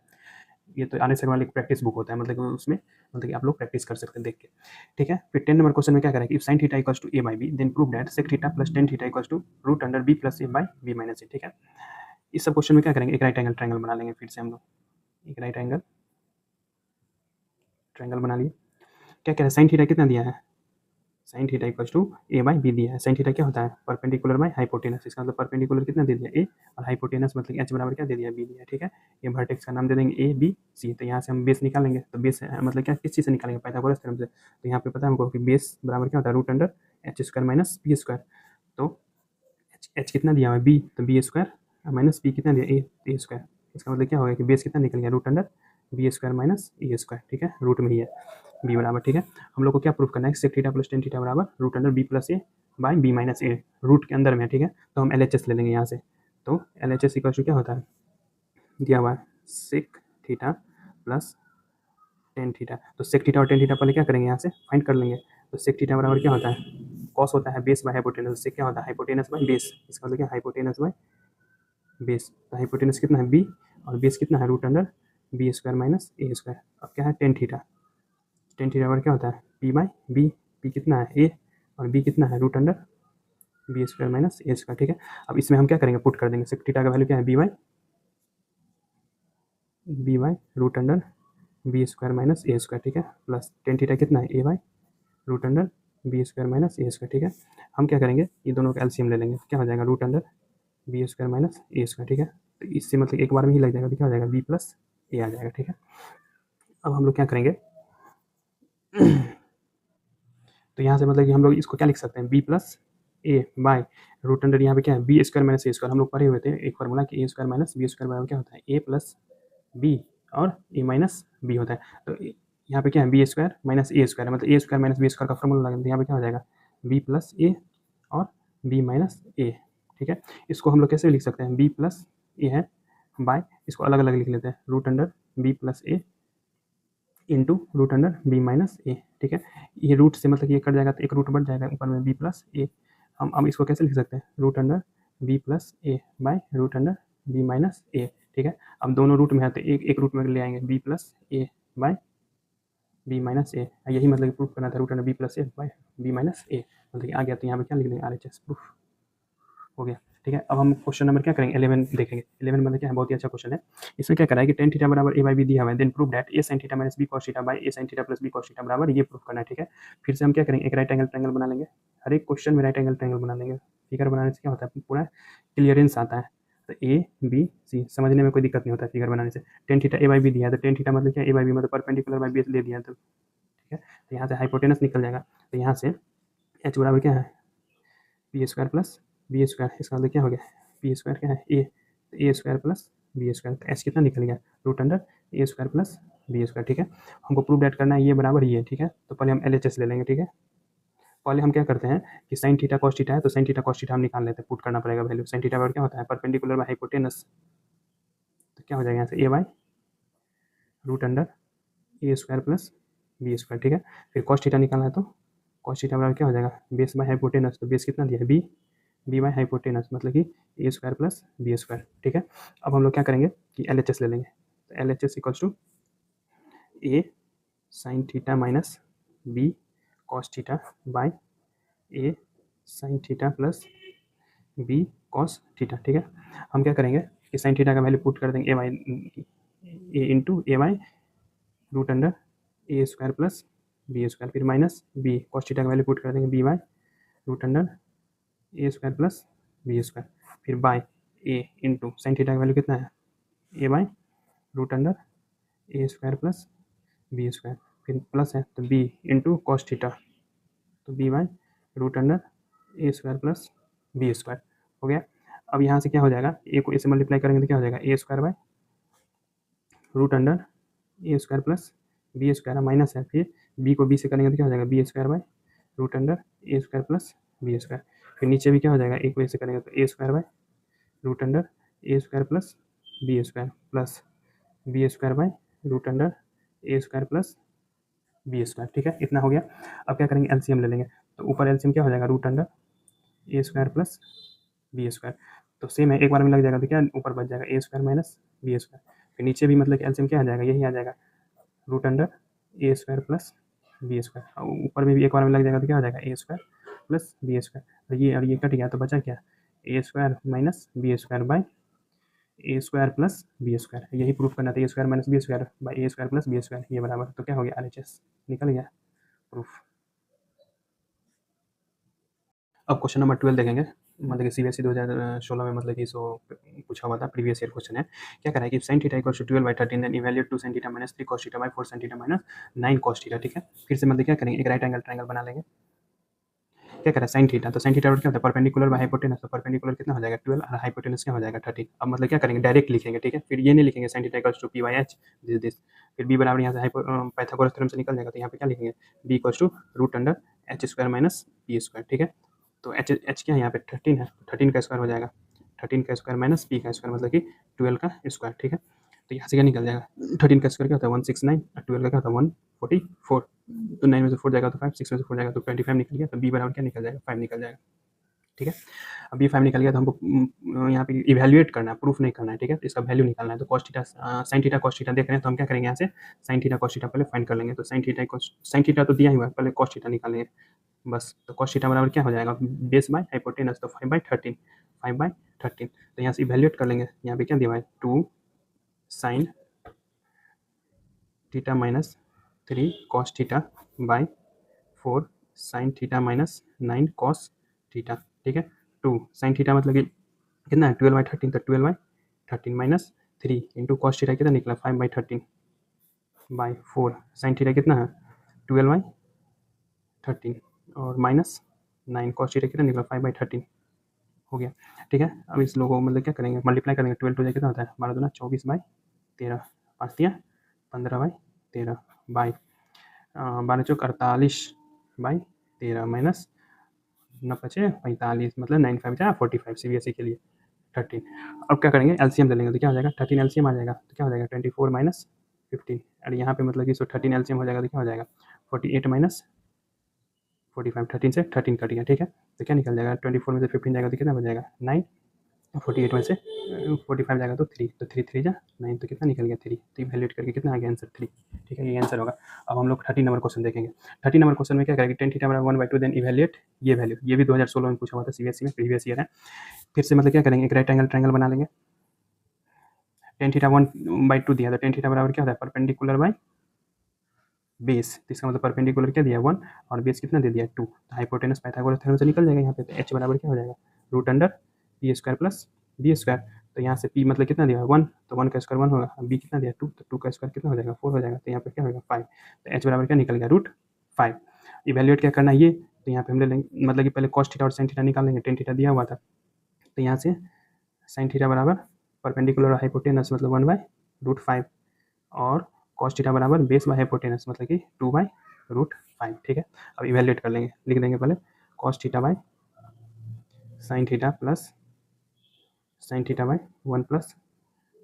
ये तो आने से वाली प्रैक्टिस बुक होता है, मतलब उसमें मतलब कि आप लोग प्रैक्टिस कर सकते हैं देख के। ठीक है, फिर 10 नंबर क्वेश्चन में क्या करें if sin theta equals to a by B then prove that sec theta plus tan theta equals to √b plus a by b minus a। ठीक है, इस सब क्वेश्चन में क्या करेंगे एक राइट एंगल ट्रायंगल बना लेंगे। फिर से हम लोग एक राइट एंगल ट्रायंगल बना लिए। क्या कह रहे हैं sin थीटा कितना दिया है sin theta equals to a by B दिया है। sin थीटा क्या होता है परपेंडिकुलर बाई हाइपोटेनस, इसका मतलब परपेंडिकुलर कितना दे दिया a और हाइपोटेनस मतलब h बराबर क्या दे दिया b दिया। ठीक है, ये वर्टेक्स का नाम दे देंगे a b c, तो यहाँ से हम बेस निकालेंगे, तो बेस मतलब क्या किस चीज़ से निकालेंगे पाइथागोरस थ्योरम से, तो यहाँ पे पता है हमको कि बेस बराबर क्या होता है √h² माइनस b², तो h कितना दिया हुआ है b, तो b² माइनस b कितना दिया a², इसका मतलब क्या होगा कि बेस कितना निकल गया √b² माइनस a²। ठीक है, रूट में ही है b बराबर। ठीक है, हम लोग को क्या प्रूफ करना है sec theta plus tan theta बराबर √b plus a by b minus a, root के अंदर में है। ठीक है, तो हम LHS ले लेंगे यहाँ से, तो LHS इक्वल टू क्या होता है दिया हुआ है sec theta plus tan theta, तो sec थीटा और tan थीटा पहले क्या करेंगे यहाँ से फाइंड कर लेंगे, तो sec थीटा बराबर क्या होता है cos होता है बेस बाय हाइपोटेनस, sec क्या होता है हाइपोटेनस बाय बेस, इसका मतलब क्या हाइपोटेनस बाय बेस, तो हाइपोटेनस कितना है b और बेस कितना है √b² माइनस a²। अब क्या है tan थीटा, tan थीटा बराबर क्या होता है p बाई बी, p कितना है a और b कितना है √b² माइनस a²। ठीक है, अब इसमें हम क्या करेंगे पुट कर देंगे, sec थीटा का वैल्यू क्या है b/√b² माइनस a²। ठीक है, प्लस tan थीटा कितना है a by √b² minus a²। ठीक है, हम क्या करेंगे ये दोनों का एलसीएम ले लेंगे, क्या हो जाएगा √b² माइनस a²। ठीक है, तो इससे मतलब एक बार में ही लग जाएगा, तो क्या हो जाएगा b प्लस a आ जाएगा। ठीक है, अब हम लोग क्या करेंगे तो यहाँ से मतलब कि हम लोग इसको क्या लिख सकते हैं b प्लस a बाय √, यहाँ पे क्या है b² माइनस a², हम लोग पढ़े हुए थे एक फार्मूला कि a² माइनस b² बराबर क्या होता है a प्लस b और a माइनस b होता है, तो यहाँ पे क्या है b² माइनस a² मतलब a² माइनस b² का फार्मूला लगा, तो यहाँ पे क्या हो जाएगा b प्लस a और b माइनस a। ठीक है, इसको हम लोग कैसे लिख सकते हैं b प्लस a है बाय, इसको अलग अलग लिख लेते हैं √b plus a into root under B minus A, ठीक है। ये रूट से मतलब ये कट जाएगा तो एक रूट बढ़ जाएगा ऊपर में बी प्लस ए। हम अब इसको कैसे लिख सकते हैं, root under B plus A by root under B minus A, ठीक है। अब दोनों रूट में है तो एक एक रूट में ले आएंगे B plus A bye B minus ए, यही मतलब प्रूफ करना था, root under B plus A bye B minus ए, मतलब आ गया। तो यहाँ पे क्या लिख देंगे, आर एच एस प्रूफ हो गया, ठीक है। अब हम क्वेश्चन नंबर क्या करेंगे 11 देखेंगे। 11 मतलब क्या है, बहुत ही अच्छा क्वेश्चन है। इसमें क्या करा है कि टेन थीटा बराबर ए बाई बी दिया हुआ है, then prove that A sine theta minus B cos theta by A sine theta plus B cos theta बराबर ये प्रूफ करना है, ठीक है। फिर से हम क्या करेंगे, एक राइट एंगल ट्रायंगल बना लेंगे। हर एक क्वेश्चन में राइट एंगल ट्रायंगल बना लेंगे। फिगर बनाने से क्या होता है, पूरा क्लियरेंस आता है। तो ए बी सी समझने में कोई दिक्कत नहीं होता है फिगर बनाने से। Tan theta A by B दिया है तो टेन थीटा मतलब क्या, ए बाई बी मतलब परपेंडिकुलर बाई बेस दे दिया, तो ठीक है। तो यहाँ से हाइपोटेनस निकल जाएगा। तो यहाँ से एच बराबर क्या है, P square plus B square, इसका मतलब क्या हो गया, पी स्क्वायर क्या है ए, तो A square plus B square, तो एच कितना निकल गया, रूट अंडर ए स्क्वायर प्लस बी स्क्वायर, ठीक है। हमको प्रूव डेट करना है ये बराबर ये, ठीक है। तो पहले हम एल एच एस ले लेंगे, ठीक है। पहले हम क्या करते हैं कि साइन थीटा कॉस थीटा है तो साइन थीटा कॉस थीटा हम निकाल लेते हैं, पुट करना पड़ेगा वैल्यू। साइन थीटा बराबर क्या होता है, परपेंडिकुलर बाय हाइपोटेनस, तो क्या हो जाएगा यहाँ से A by root under A square plus B square, ठीक है। फिर कॉस थीटा निकालना है तो कॉस थीटा बराबर क्या हो जाएगा, बेस बाय हाइपोटेनस, तो बेस कितना दिया है बी, बी बाई हाइपोटेनस मतलब कि A square plus B square, ठीक है। अब हम लोग क्या करेंगे कि एल एच एस ले लेंगे। तो L H S equals to a sine theta minus B cos theta by A sine theta plus B cos theta, ठीक है। हम क्या करेंगे कि साइन थीटा का वैल्यू पुट कर देंगे a by a into a by root under A square plus B square, फिर माइनस बी कॉस थीटा का वैल्यू पुट कर देंगे b by root under A square plus B square, फिर bye A into sine theta का value कितना है, A by root under A square plus B square, फिर plus है तो बी इंटू कॉस थीटा, तो B by root under A square plus B square हो गया। अब यहाँ से क्या हो जाएगा, ए को ए से मल्टीप्लाई करेंगे तो क्या हो जाएगा, A square by root under A square plus B square, minus है, फिर बी को बी से करेंगे तो क्या हो जाएगा, b square by root under A square plus B square, फिर नीचे भी क्या हो जाएगा, ए को ए से करेंगे तो A square by root under A square plus B square plus B square by root under A square plus B square, ठीक है। इतना हो गया। अब क्या करेंगे, एलसीएम ले लेंगे। तो ऊपर एलसीएम क्या हो जाएगा, रूट अंडर ए स्क्वायर प्लस बी स्क्वायर, तो सेम है, एक बार में लग जाएगा तो क्या ऊपर बच जाएगा A square minus B square, फिर नीचे भी मतलब एलसीएम क्या आ जाएगा, यही आ जाएगा रूट अंडर ए स्क्वायर प्लस बी स्क्वायर, ऊपर में भी एक बार में लग जाएगा तो क्या हो जाएगा A square plus B square, और ये कट गया तो बचा क्या, A square minus B square by A square plus B square, यही प्रूफ करना था, A square minus B square by A square plus B square, ये बराबर, तो क्या हो गया, आर एच एस निकल गया प्रूफ। अब क्वेश्चन नंबर 12 देखेंगे। मतलब कि सीबीएसई 2016 में मतलब कि सो पूछा हुआ था, प्रीवियस ईयर क्वेश्चन है। क्या करा है कि sine theta equals to 12/13 then evaluate 2 sine theta minus 3 cos theta by 4 sine theta minus 9 cos theta, ठीक है। फिर से मतलब क्या करेंगे, एक राइट एंगल ट्रायंगल बना लेंगे। क्या करा साइन थीटा, तो साइन थीटा क्या होता है, परपेंडिकुलर बाय हाइपोटेनस, तो परपेंडिकुलर कितना हो जाएगा 12 और हाइपोटेनस क्या हो जाएगा 13। अब मतलब क्या करेंगे, डायरेक्ट लिखेंगे, ठीक है। फिर ये नहीं लिखेंगे sine theta equals to p by h this, फिर बी बराबर यहाँ से पाइथागोरस थ्योरम से निकल जाएगा, तो यहाँ पे क्या लिखेंगे, b equals to root under H square minus P square, ठीक है। तो एच एच क्या है यहाँ पे 13 है, 13 का स्क्वायर हो जाएगा, 13 का स्क्वायर माइनस पी का स्क्वायर मतलब कि 12 का स्क्वायर, ठीक है। तो यहाँ से क्या निकल जाएगा, 13 का स्क्वायर क्या होता है 169 और 12 का क्या होता है 144, तो 9 में से 4 जाएगा तो 5, 6 में से 4 जाएगा तो 25 निकल गया, तो बी बराबर क्या निकल जाएगा 5 निकल जाएगा, ठीक है। अब बी 5 निकल गया तो हमको यहाँ पे इवैल्यूएट करना है, प्रूफ नहीं करना है, ठीक है। तो इसका वैल्यू निकालना है, तो cos theta sine theta cos theta देख रहे हैं, तो हम क्या करेंगे यहाँ से साइन थीटा कॉस थीटा पहले फाइंड कर लेंगे। तो साइन थीटा तो दिया ही हुआ है, पहले कॉस थीटा निकालेंगे बस। तो कॉस थीटा बराबर क्या हो जाएगा, बेस बाय हाइपोटेनस, तो 5/13, 5/13, तो यहाँ से इवैल्यूएट कर लेंगे। यहाँ पे क्या दिया है 2 sine theta minus 3 cos theta by 4 sine theta minus 9 cos theta, ठीक है। 2 साइन थीटा मतलब कि कितना है 12/13, तो 12/13 माइनस 3 इंटू कॉस थीटा कितना निकला 5/13 बाय 4 साइन थीटा कितना है 12/13 और माइनस 9 cos थीटा कितना निकला 5/13 हो गया, ठीक है। अब इस लोगों को मतलब क्या करेंगे, मल्टीप्लाई करेंगे, 12 टू कितना होता है 12 दूना 24/13, 5 दिया 15/13 बाई 12 चौक 48/13 माइनस 9×5 = 45, मतलब 9×5 = 45 सीबीएसई के लिए 13। अब क्या करेंगे, एलसीएम ले लेंगे, तो क्या हो जाएगा 13 एलसीएम आ जाएगा, तो क्या हो जाएगा 24 माइनस 15 और यहाँ पे मतलब कि इसको 13 एलसीएम हो जाएगा तो क्या हो जाएगा 48 माइनस 45 13 से 13 कट गया ठीक है तो क्या निकल जाएगा 24 में से 15 जाएगा तो कितना बन जाएगा 9 48 में से 45 जाएगा तो 3 तो 3 3 जा 9 तो कितना निकल गया 3 तो इवैल्यूएट करके कितना आ गया आंसर 3 ठीक है ये आंसर होगा। अब हम लोग 30 नंबर क्वेश्चन देखेंगे। 30 नंबर क्वेश्चन में क्या करेंगे टेन थीटा बराबर 1/2 देन इवैल्यूएट ये वैल्यू ये भी 2016 में पूछा हुआ था सीबीएसई में प्रीवियस ईयर है। फिर से मतलब क्या करेंगे एक राइट एंगल ट्रायंगल बना लेंगे। टेन थीटा 1/2 दिया तो टेन थीटा बराबर क्या होता है परपेंडिकुलर बाई बेस तो इसका मतलब परपेंडिकुलर क्या दिया 1 और बेस कितना दे दिया 2 तो हाइपोटेनस पाइथागोरस थ्योरम से निकल जाएगा यहाँ पे तो एच बराबर क्या हो जाएगा root under P square plus B square तो यहाँ से पी मतलब कितना दिया 1 तो 1 का स्क्वायर 1 होगा बी कितना दिया 2 तो 2 का स्क्वायर कितना हो जाएगा 4 हो जाएगा तो यहाँ पे क्या होगा 5 तो एच बराबर क्या निकल गया √5। इवेल्युएट क्या करना है ये तो यहाँ पे हम ले लेंगे मतलब कि पहले कॉस थीटा और साइन थीटा निकाल लेंगे टेन थीटा दिया हुआ था तो यहाँ से साइन थीटा बराबर परपेंडिकुलर हाइपोटेनस मतलब 1/√5 और कॉस थीटा बराबर बेस बाय हाइपोटेनस मतलब कि 2/√5 ठीक है। अब इवेल्युएट कर लेंगे लिख देंगे पहले cos theta by sine theta plus sine theta by 1 plus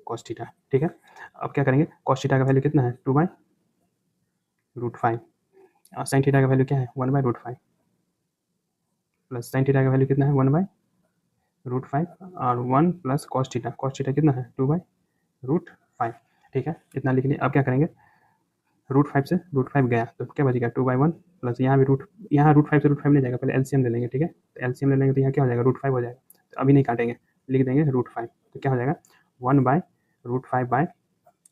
cos theta ठीक है। अब क्या करेंगे कॉस थीटा का वैल्यू कितना है 2/√5 और साइन थीटा का वैल्यू क्या है 1/√5 प्लस साइन थीटा का वैल्यू कितना है 1/√5 और 1 प्लस कॉस थीटा कितना है 2/√5 ठीक है इतना लिख लिया। अब क्या करेंगे √5 से √5 गया तो क्या बचेगा 2/1 प्लस यहाँ भी यहाँ √5 से √5 नहीं जाएगा पहले एलसीएम ले लेंगे ठीक है तो एलसीएम ले लेंगे तो यहाँ क्या हो जाएगा √5 हो जाएगा तो अभी नहीं काटेंगे लिख देंगे √5 तो क्या हो जाएगा 1/√5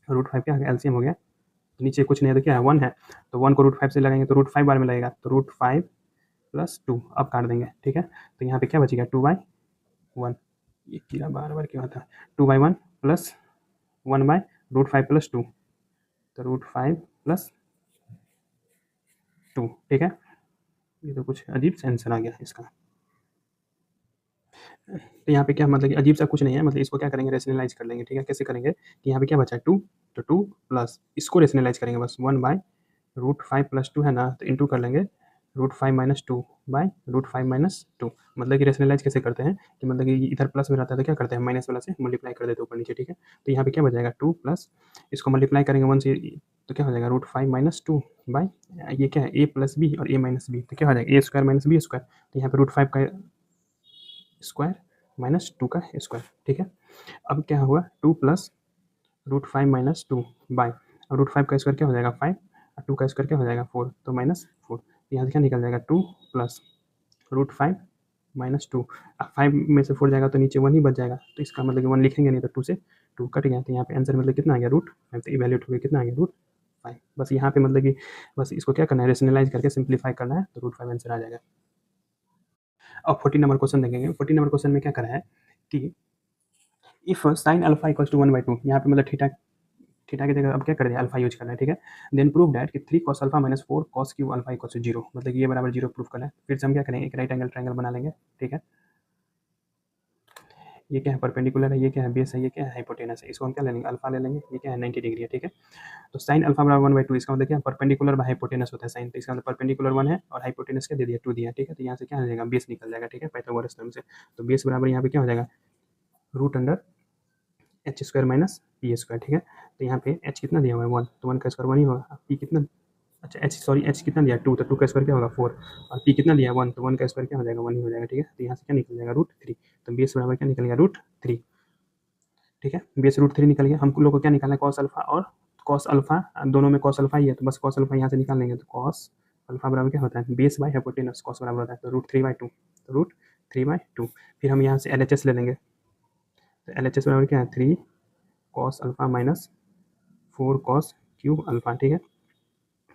क्या हो गया एलसीएम हो गया नीचे कुछ नहीं है तो क्या है 1 है तो 1 को √5 से लगाएंगे तो √5 बार में लगेगा तो √5 प्लस 2 अब काट देंगे ठीक है तो यहाँ पे क्या बचेगा 2/1 ये कीड़ा बार बार क्यों आता है 2/1 प्लस 1/√5 प्लस 2 तो √5 प्लस 2 ठीक है ये तो कुछ अजीब सा आंसर आ गया इसका। तो यहाँ पे क्या मतलब कि अजीब सा कुछ नहीं है मतलब इसको क्या करेंगे रेशनलाइज कर लेंगे ठीक है कैसे करेंगे कि यहाँ पे क्या बचा 2 तो 2 प्लस इसको रेशनलाइज करेंगे बस 1/√5 प्लस 2 है ना तो इंटू कर लेंगे √5 माइनस 2/√5 माइनस 2 मतलब कि रेशनलाइज कैसे करते हैं कि मतलब कि इधर प्लस में रहता है तो क्या करते हैं माइनस वाला से मल्टीप्लाई कर देते हैं ऊपर नीचे ठीक है तो यहाँ पे क्या बच जाएगा 2 प्लस इसको मल्टीप्लाई करेंगे 1 से तो क्या हो जाएगा √5 माइनस 2 बाई ये क्या है ए प्लस बी और ए माइनस बी तो क्या हो जाएगा A square minus B square तो यहाँ पे √5 का स्क्वायर माइनस 2 का स्क्वायर ठीक है। अब क्या हुआ 2 प्लस √5 माइनस 2 बाई और √5 का स्क्वायर क्या हो जाएगा 5 और 2 का स्क्वायर क्या हो जाएगा 4 तो -4 यहाँ से क्या निकल जाएगा 2 प्लस √5 माइनस 2 अब 5 में से 4 जाएगा तो नीचे 1 ही बच जाएगा तो इसका मतलब कि 1 लिखेंगे नहीं तो 2 से 2 कट गया तो यहाँ पे आंसर मतलब कितना आ गया √5 तो इवैल्यूएट हो गया कितना आ गया √5 बस यहाँ पे मतलब कि बस इसको क्या करना है रेशनलाइज करके सिंप्लीफाई करना है तो √5 आंसर आ जाएगा। अब 14 नंबर क्वेश्चन देखेंगे 14 नंबर क्वेश्चन में क्या करा है कि if sine alpha equals to 1/2 यहाँ पे मतलब थीटा थीटा की जगह अब क्या कर दिया अल्फा यूज करना है ठीक है देन प्रूव दैट कि 3 cos alpha minus 4 cos q alpha equals to 0 मतलब कि ये बराबर 0 प्रूफ करना है। फिर से हम क्या करेंगे एक राइट एंगल ट्रायंगल बना लेंगे ठीक है ये क्या है परपेंडिकुलर है ये क्या है बेस है ये क्या है हाइपोटेनस है इसको हम क्या ले लेंगे अल्फा ले लेंगे ये क्या है 90 डिग्री है ठीक है। तो साइन अल्फा बराबर 1/2 इसका मतलब क्या परपेंडिकुलर बाय हाइपोटेनस होता है साइन तो इसका मतलब परपेंडिकुलर 1 है और हाइपोटेनस क्या दे दिया 2 दिया ठीक है तो यहाँ से क्या हो जाएगा बेस निकल जाएगा ठीक है पाइथागोरस थ्योरम से तो बेस बराबर यहाँ पे क्या हो जाएगा root under H square minus P square ठीक है तो यहाँ पे एच कितना दिया हुआ है 1 तो 1 का स्क्वायर 1 ही होगा पी कितना अच्छा एच कितना दिया 2 तो 2 का स्क्वायर क्या होगा 4 और पी कितना दिया 1 तो 1 का स्क्वायर क्या हो जाएगा 1 ही हो जाएगा ठीक है तो यहाँ से क्या निकल जाएगा √3 तो बेस बराबर क्या निकल गया √3 ठीक है बेस √3 निकल गया हम लोग को क्या निकालना है कॉस अल्फा और कॉस अल्फा दोनों में कॉस अल्फा ही है तो बस कॉस अल्फा यहाँ से निकाल लेंगे तो कॉस अल्फा बराबर क्या होता है बेस बाय हाइपोटेनस कॉस बराबर होता है तो √3/2 तो √3/2 फिर हम यहाँ से LHS ले लेंगे तो LHS बराबर क्या है 3 cos alpha minus 4 cos cube alpha ठीक है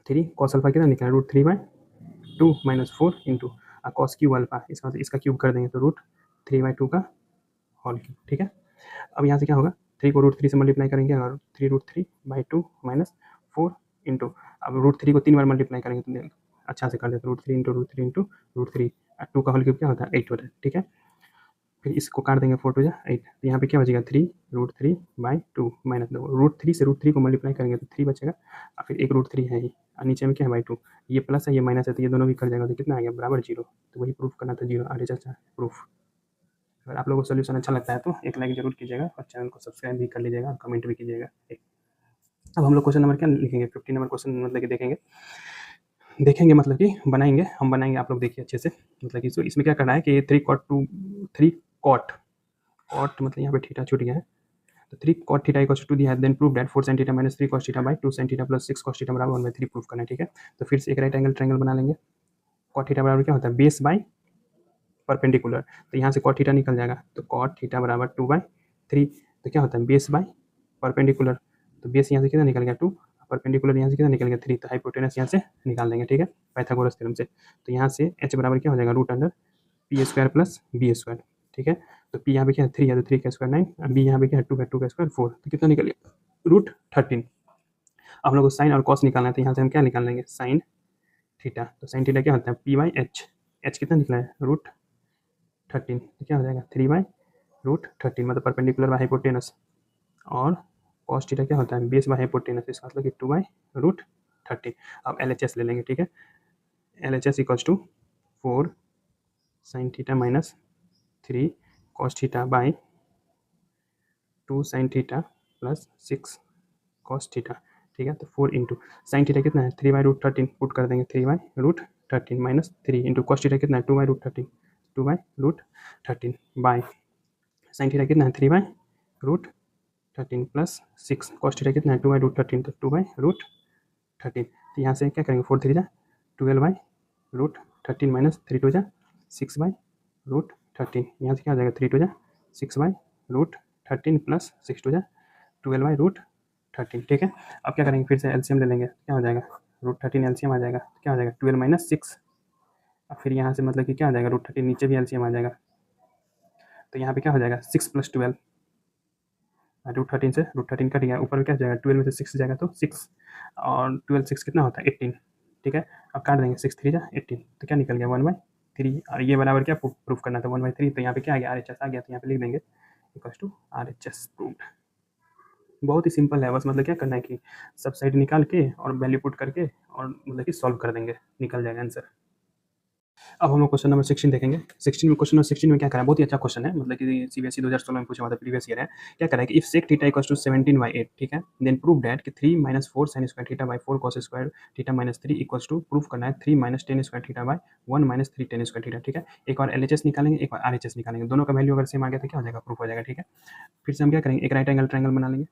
3 कॉस अल्फा कितना निकला √3/2 minus 4 into cos cube alpha इसका क्यूब कर देंगे तो √3/2 का होल क्यूब ठीक है। अब यहाँ से क्या होगा 3 को √3 से मल्टीप्लाई करेंगे और 3√3/2 माइनस 4 इंटू अब √3 को 3 बार मल्टीप्लाई करेंगे तो अच्छा से कर देते √3 इंटू √3 इंटू √3 2 का होल क्यूब क्या होता है 8 होता है ठीक है। फिर इसको काट देंगे 4 टू जा 8 तो यहाँ पे क्या बचेगा 3√3/2 माइनस √3 से √3 को मल्टीप्लाई करेंगे तो 3 बचेगा और फिर एक √3 है ही और नीचे में क्या है /2 ये प्लस है ये माइनस है तो ये दोनों भी कर जाएगा तो कितना आ गया बराबर 0 तो वही प्रूफ करना था 0 आगे चाचा प्रूफ। अगर आप लोगों को सोल्यूशन अच्छा लगता है तो एक लाइक जरूर कीजिएगा और चैनल को सब्सक्राइब भी कर लीजिएगा और कमेंट भी कीजिएगा। अब हम लोग क्वेश्चन नंबर क्या लिखेंगे, 15 नंबर क्वेश्चन मतलब कि देखेंगे मतलब कि बनाएंगे, हम बनाएंगे, आप लोग देखिए अच्छे से। मतलब कि इसमें क्या करना है कि 3 cot कॉट मतलब यहाँ पे थीटा छूट गया है, तो 3 cot थीटा इक्वल्स टू दिया है, then prove that 4 sin theta minus 3 cos theta by 2 sin theta plus 6 cos theta बराबर 1/3 प्रूव करना है, ठीक है। तो फिर से एक राइट एंगल ट्रायंगल बना लेंगे। cot थीटा बराबर क्या होता है, बेस बाई परपेंडिकुलर, तो यहाँ से cot थीटा निकल जाएगा, तो cot थीटा बराबर 2/3, तो क्या होता है बेस बाई परपेंडिकुलर, तो बेस यहाँ से कितना निकल गया 2, परपेंडिकुलर यहाँ से कितना निकल गया 3, तो हाइपोटेनस यहाँ से निकाल देंगे, ठीक है, पाइथागोरस थ्योरम से। तो यहाँ से h बराबर क्या हो जाएगा root under P square plus B square, ठीक है। तो पी यहाँ पे क्या है 3 है, तो 3 का स्क्वायर 9, बी यहाँ पे क्या है 2 है, 2 का स्क्वायर 4, तो कितना निकल गया √13। अब हम लोग को साइन और कॉस निकालना है, तो यहाँ से हम क्या निकाल लेंगे साइन थीटा, तो साइन थीटा क्या होता है पी बाई एच कितना निकला है √13, तो क्या हो जाएगा 3/√13, मतलब परपेंडिकुलर बाई हाइपोटेनस, और कॉस थीटा क्या होता है बेस बाई हाइपोटेनस, इसका मतलब कि 2/√13। अब एल एच एस ले लेंगे, ठीक है, L H S equals to 4 sine theta minus 3 cos theta by 2 sine theta plus 6 cos theta, ठीक है। तो 4 इंटू साइन थीटा कितना है 3/√13, पुट कर देंगे 3/√13 माइनस 3 इंटू कॉस थीटा कितना है 2/√13, 2/√13 बाई साइन थीटा कितना है 3/√13 प्लस 6 कॉस थीटा कितना है 2/√13, तो 2/√13, तो यहाँ से क्या करेंगे 4 3 जा 12/√13 माइनस 3 2 जा 6/√13, यहाँ से क्या हो जाएगा 3 2 जा 6/√13 प्लस 6 2 जा 12/√13, ठीक है। अब क्या करेंगे फिर से एलसीएम ले लेंगे, क्या हो जाएगा √13 एलसीएम आ जाएगा, तो क्या हो जाएगा 12 माइनस 6, अब फिर यहाँ से मतलब कि क्या हो जाएगा √13 नीचे भी एलसीएम आ जाएगा, तो यहाँ पे क्या हो जाएगा 6 + 12, √13 से √13 कट गया, ऊपर में क्या हो जाएगा 12 में से 6 जाएगा तो 6, और 12 6 कितना होता है 18, ठीक है। अब काट देंगे 6 3 जा 18, तो क्या निकल गया 1/3, और ये बराबर क्या प्रूफ करना था 1/3, तो यहाँ पे क्या आ गया RHS आ गया, तो यहाँ पे लिख देंगे इक्वल्स टू RHS प्रूव्ड। बहुत ही सिंपल है, बस मतलब क्या करना है कि सब साइड निकाल के और वैल्यू पुट करके और मतलब कि सॉल्व कर देंगे, निकल जाएगा आंसर। अब हम लोग क्वेश्चन नंबर 16 देखेंगे। 16 में क्वेश्चन नंबर 16 में क्या करा है, बहुत ही अच्छा क्वेश्चन है, मतलब कि सीबीएसई 2016 में पूछा हुआ था, प्रीवियस ईयर है। क्या करा है कि if sec theta equals to 17/8, ठीक है, देन प्रूव दैट कि 3 - 4 sin square theta by 4 cos square theta minus 3 equals to, proof करना है 3 - 10 square theta by 1 - 3 10 square theta, ठीक है। एक बार एलएचएस निकालेंगे, एक बार आरएचएस निकालेंगे, दोनों का वैल्यू अगर सेम आ गया तो क्या हो जाएगा प्रूफ हो जाएगा, ठीक है। फिर से हम क्या करेंगे एक राइट एंगल ट्रायंगल बना लेंगे,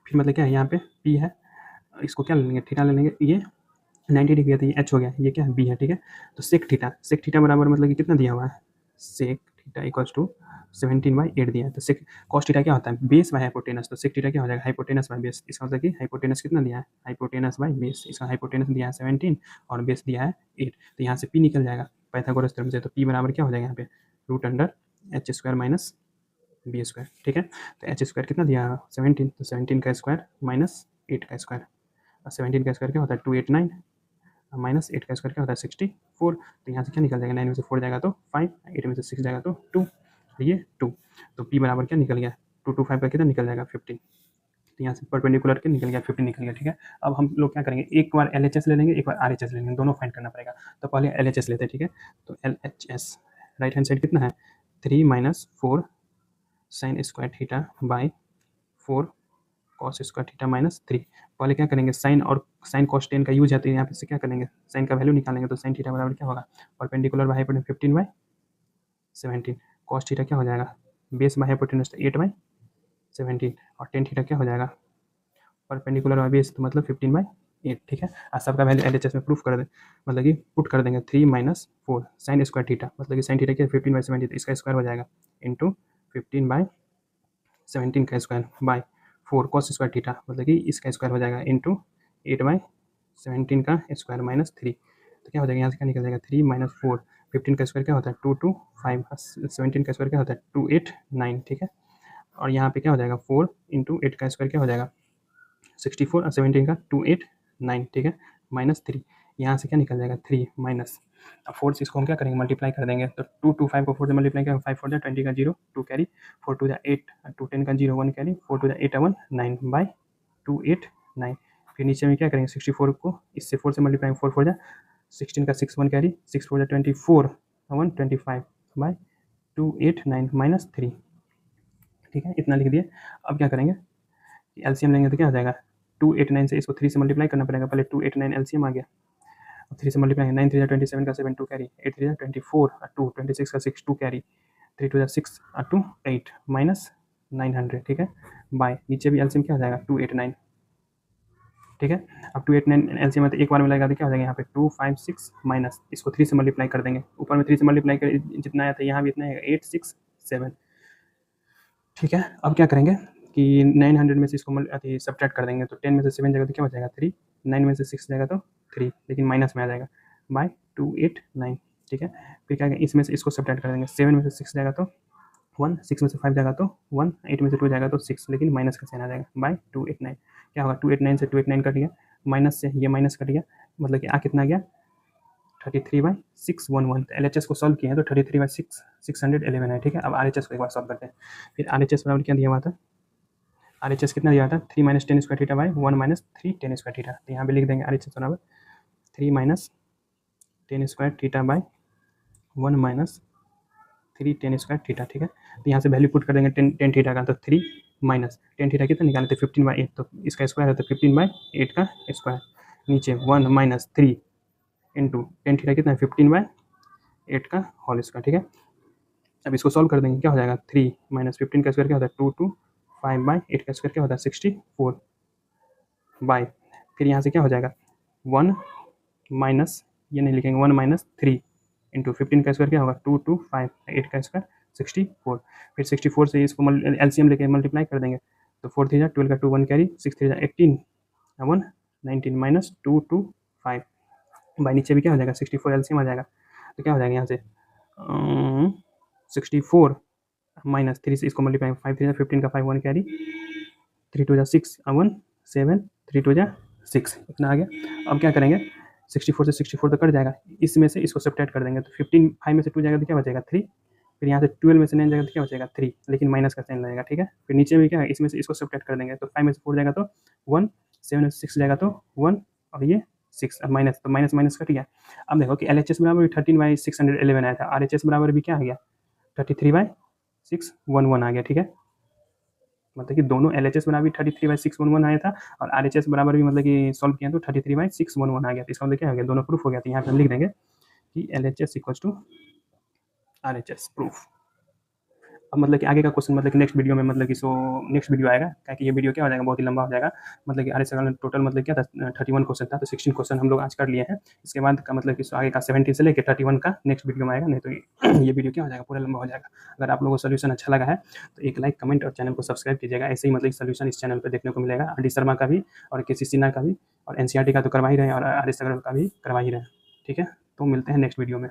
फिर मतलब क्या है यहाँ पे पी है, इसको क्या ले लेंगे थीटा ले लेंगे, ये 90 डिग्री है तो ये एच हो गया, ये क्या है बी है, ठीक है। तो सेक थीटा बराबर मतलब कि कितना दिया हुआ है सेक थीटा इक्वल्स टू 17/8 दिया है, तो सेक कॉस थीटा क्या होता है बेस बाय हाइपोटेनस, तो सेक थीटा क्या हो जाएगा हाइपोटेनस बाय बेस, इसका मतलब कि हाइपोटेनस कितना दिया है हाइपोटेनस बाय बेस, इसका हाइपोटेनस दिया है 17 और बेस दिया है 8, तो यहाँ से पी निकल जाएगा पाइथागोरस थ्योरम से, तो पी बराबर क्या हो जाएगा यहाँ पे root under H square minus B square, ठीक है। तो एच स्क्वायर कितना दिया है 17, तो 17 का स्क्वायर माइनस 8 का स्क्वायर, और 17 का स्क्वायर क्या होता है 289 माइनस 8 का स्क्वायर क्या होता है 64, तो यहाँ से क्या निकल जाएगा 9 में से 4 जाएगा तो 5, 8 में से 6 जाएगा तो 2, तो ये 2, तो पी बराबर क्या निकल गया 2 2 5 का कितना निकल जाएगा 15, तो यहाँ से परपेंडिकुलर के निकल गया 15 निकल गया, ठीक है। अब हम लोग क्या करेंगे एक बार एल ले लेंगे, एक बार आर ले लेंगे, दोनों फाइंड करना पड़ेगा, तो पहले एल लेते हैं, ठीक है। तो एल राइट हैंड साइड कितना है 3 - 4 sign square theta by 4 cos square theta minus 3, पहले क्या करेंगे साइन और साइन कॉस 10 का यूज है, तो यहाँ पे से क्या करेंगे साइन का वैल्यू निकालेंगे, तो साइन थीटा बराबर क्या होगा perpendicular by hypotenuse 15/17, cos theta क्या हो जाएगा बेस बाई हाइपोटेनस तो 8/17, और टेन थीटा क्या हो जाएगा परपेंडिकुलर बाई बेस तो मतलब 15/8, ठीक है। और सबका वैल्यू एलएचएस में प्रूफ कर दे, मतलब कि पुट कर देंगे 3 - 4 साइन स्क्वायर थीटा, मतलब कि साइन थीटा क्या 15/17, तो इसका स्क्वायर हो जाएगा इंटू 15/17 का square by 4 cos square theta, मतलब कि इसका स्क्वायर हो जाएगा इंटू 8/17 का स्क्वायर माइनस 3, तो क्या हो जाएगा यहाँ से क्या निकल जाएगा 3 - 4, 15 का स्क्वायर क्या होता है 225, 17 का स्क्वायर क्या होता है 289, ठीक है। और यहाँ पे क्या हो जाएगा 4 इंटू 8 का स्क्वायर क्या हो जाएगा 64, और 17 का 289, ठीक है, माइनस 3, यहाँ से क्या निकल जाएगा 3 माइनस 4 से इसको हम क्या करेंगे मल्टीप्लाई कर देंगे, तो 225 को 4 से मल्टीप्लाई करेंगे 5 4 जा 20 का 0 2 कैरी 4 2 जा 8 2 10 का 0 1 कैरी 4 2 जा 8 1 9 बाई 289, फिर नीचे में क्या करेंगे 64 को इससे 4 से मल्टीप्लाई 4 4 जा 16 का 6 1 कैरी 6 4 जा 24 1 25 बाई 289 माइनस 3, ठीक है, इतना लिख दिए। अब क्या करेंगे एलसीएम लेंगे तो क्या हो जाएगा, 289 से इसको 3 से मल्टीप्लाई करना पड़ेगा। पहले 289 एलसीएम आ गया, 3 से मल्टीप्लाई, 9 3 27 का 7 2 कैरी, 8 3 24 2, 26 का 6 2 कैरी, 3 2 6 2 8 माइनस 900, ठीक है। बाय नीचे भी एलसीएम क्या हो जाएगा, 289, ठीक है। अब 289 एलसीएम है तो एक बार में लगेगा तो क्या हो जाएगा यहाँ पे 256 माइनस इसको 3 से मल्टीप्लाई कर देंगे, ऊपर में 3 से मल्टीप्लाई कर जितना आया था यहाँ भी इतना है 867, ठीक है। अब क्या करेंगे कि 900 में से इसको सब्ट्रैक्ट कर देंगे, तो 10 में से 7 जाएगा तो क्या बचेगा 3, 9 में से 6 जाएगा तो 3, लेकिन माइनस में आ जाएगा बाय 289, ठीक है। फिर क्या इसमें से इसको सब्ट्रैक्ट कर देंगे, 7 में से 6 जाएगा तो 1, 6 में से 5 जाएगा तो 1, 8 में से 2 जाएगा तो 6, लेकिन माइनस का साइन आ जाएगा बाय 289। क्या होगा 289 से 289 कट गया, माइनस से ये माइनस कट गया, मतलब कि आ कितना गया 33/611। तो एलएचएस को सॉल्व किया है तो 33/611 है, ठीक है। अब आरएचएस को एक बार सॉल्व करते हैं। फिर आरएचएस बराबर क्या दिया हुआ था, आरएचएस कितना दिया था 3 - 10 square theta by 1 - 3 10 square theta. तो यहाँ पे लिख देंगे आरएचएस बराबर 3 - 10 square theta by 1 - 3 10 square theta, ठीक है। तो यहाँ से वैल्यू पुट कर देंगे 10 थीटा का, तो 3 माइनस 10 थीटा कितना निकालते 15/8, तो इसका स्क्वायर है तो 15/8 का स्क्वायर, नीचे 1 - 3 इंटू 10 थीटा कितना है 15/8 का होल स्क्वायर, ठीक है। अब इसको सॉल्व कर देंगे, क्या हो जाएगा 3 - 15 का स्क्वायर क्या होता है 2 5/8 का स्क्वायर क्या होता है 64 बाय, फिर यहाँ से क्या हो जाएगा 1 माइनस, ये नहीं लिखेंगे 1 - 3 इंटू 15 का स्क्वायर क्या होगा 2 5 8 का स्क्वायर 64, फिर 64 से इसको एलसीएम लेके मल्टीप्लाई कर देंगे, तो 4 3 12 का 2 1 कैरी, 6 3 18 1 19 माइनस 2 2 5 बाई नीचे भी क्या हो जाएगा 64 एलसीएम आ जाएगा, तो क्या हो जाएगा यहाँ से 64 माइनस 3 से इसको मल्टीप्लाई 5 3 15 का 5 1 कैरी, 3 2 6 1 7 3 2 6 इतना आ गया। अब क्या करेंगे 64 से 64 तो कट जाएगा, इसमें से इसको सब्ट्रैक्ट कर देंगे, तो 15 5 में से 2 जाएगा तो क्या बचेगा 3, फिर यहाँ से 12 में से 9 जाएगा तो क्या बचेगा 3, लेकिन माइनस का साइन लगेगा, ठीक है। फिर नीचे में क्या है इसमें से इसको सब्ट्रैक्ट कर देंगे, तो 5 में से 4 जाएगा तो 1, 7 में से 6 जाएगा तो 1 और ये 6, अब माइनस, तो माइनस माइनस कट गया। अब देखो कि एलएचएस बराबर 13/611 आया था, आरएचएस बराबर भी क्या आ गया 33/611 आ गया, ठीक है। मतलब कि दोनों एलएचएस बराबर 33/611 आया था और आरएचएस बराबर भी मतलब कि सॉल्व किया तो 33/611 आ गया, तो इसका मतलब क्या हो गया दोनों प्रूफ हो गया। तो यहाँ पे हम लिख देंगे कि LHS equals to RHS proof. अब मतलब कि आगे का क्वेश्चन मतलब कि नेक्स्ट वीडियो में मतलब कि नेक्स्ट वीडियो आएगा, क्योंकि ये वीडियो क्या हो जाएगा बहुत ही लंबा हो जाएगा। मतलब कि आरएचएस का टोटल मतलब क्या था 31 क्वेश्चन था, तो 16 क्वेश्चन हम लोग आज कर लिए हैं। इसके बाद का मतलब कि आगे का 17 से लेकर 31 का नेक्स्ट वीडियो में आएगा, नहीं तो ये वीडियो क्या हो जाएगा पूरा लंबा हो जाएगा। अगर आप लोगों को सोल्यूशन अच्छा लगा है तो एक लाइक कमेंट और चैनल को सब्सक्राइब कीजिएगा, ऐसे ही मतलब सोल्यूशन इस चैनल पर देखने को मिलेगा। आर डी शर्मा का भी और के सी सिन्हा का भी और एनसीईआरटी का तो करवा ही रहे हैं और आर एस अग्रवाल का भी करवा ही रहे हैं, ठीक है। तो मिलते हैं नेक्स्ट वीडियो में।